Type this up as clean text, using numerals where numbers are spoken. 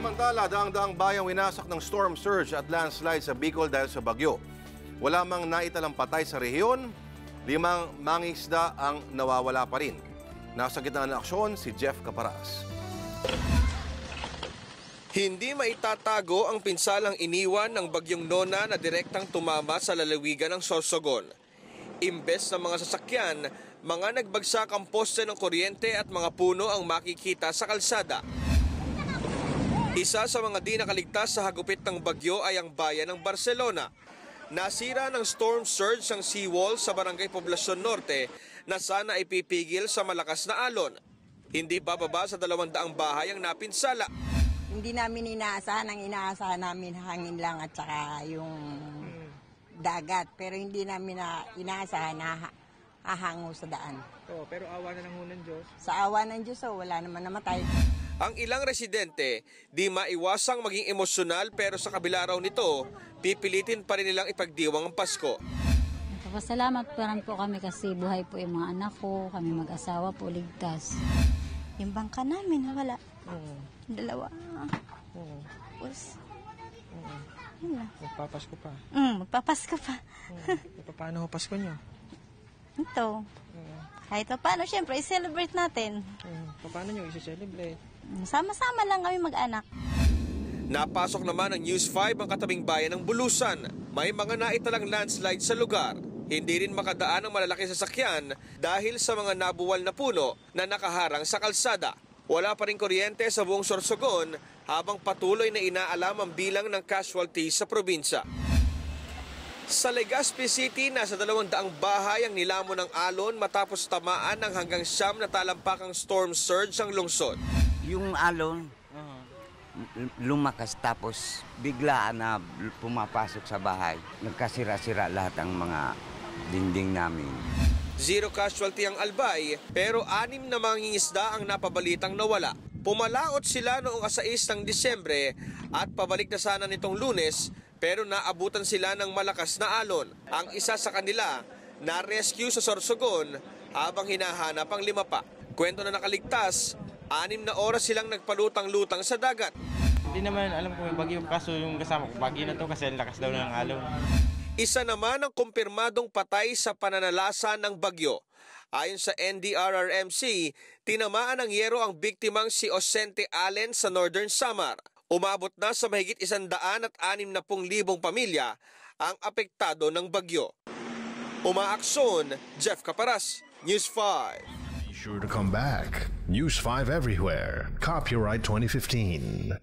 Samantala, daang-daang bayang winasak ng storm surge at landslide sa Bicol dahil sa bagyo. Wala mang naitalang patay sa rehiyon, 5 mangingisda ang nawawala pa rin. Nasa gitna ng aksyon si Jeff Caparas. Hindi maitatago ang pinsalang iniwan ng bagyong Nona na direktang tumama sa lalawigan ng Sorsogon. Imbes na mga sasakyan, mga nagbagsak ang poste ng kuryente at mga puno ang makikita sa kalsada. Isa sa mga di nakaligtas sa hagupit ng bagyo ay ang bayan ng Barcelona. Nasira ng storm surge ang seawall sa Barangay Poblacion Norte na sana ipipigil sa malakas na alon. Hindi bababa sa 200 bahay ang napinsala. Hindi namin inaasahan, ang inaasahan namin hangin lang at saka yung dagat. Pero hindi namin inaasahan na hahango sa daan. Pero awa na ng ng Diyos? Sa awa ng Diyos, wala naman namatay. Ang ilang residente, di maiwasang maging emosyonal pero sa kabila raw nito, pipilitin pa rin nilang ipagdiwang ang Pasko. Pasalamat pa rin po kami kasi buhay po yung mga anak ko, kami mag-asawa po, ligtas. Yung bangka namin, wala. Dalawa. Tapos, yun lang. Magpapasko pa? Magpapasko pa. Paano ho Pasko nyo? Ito. Kahit paano, syempre, i-celebrate natin. Paano nyo i-celebrate? Sama-sama lang kami mag-anak. Napasok naman ng News 5 ang katabing bayan ng Bulusan. May mga naitalang landslide sa lugar. Hindi rin makadaan ang malalaking sasakyan dahil sa mga nabuwal na puno na nakaharang sa kalsada. Wala pa rin kuryente sa buong Sorsogon habang patuloy na inaalam ang bilang ng casualties sa probinsya. Sa Legazpi City, nasa 200 bahay ang nilamon ng alon matapos tamaan ng hanggang 9 na talampakang storm surge ang lungsod. Yung alon, lumakas tapos biglaan na pumapasok sa bahay. Nagkasira-sira lahat ang mga dingding namin. 0 casualty ang Albay, pero 6 na mangingisda ang napabalitang nawala. Pumalaot sila noong 6 ng Disyembre at pabalik na sana nitong Lunes, pero naabutan sila ng malakas na alon. Ang isa sa kanila na-rescue sa Sorsogon habang hinahanap ang 5 pa. Kwento na nakaligtas, 6 na oras silang nagpalutang-lutang sa dagat. Hindi naman alam kung may bagyo, kaso yung kasama ko, bagyo na to kasi lakas daw ng alon. Isa naman ang kumpirmadong patay sa pananalasa ng bagyo. Ayon sa NDRRMC, tinamaan ng yero ang biktimang si Osente Allen sa Northern Samar. Umabot na sa mahigit 160,000 pamilya ang apektado ng bagyo. Umaaksyon, Jeff Caparas, News 5. Be sure to come back. News 5 everywhere. Copyright 2015.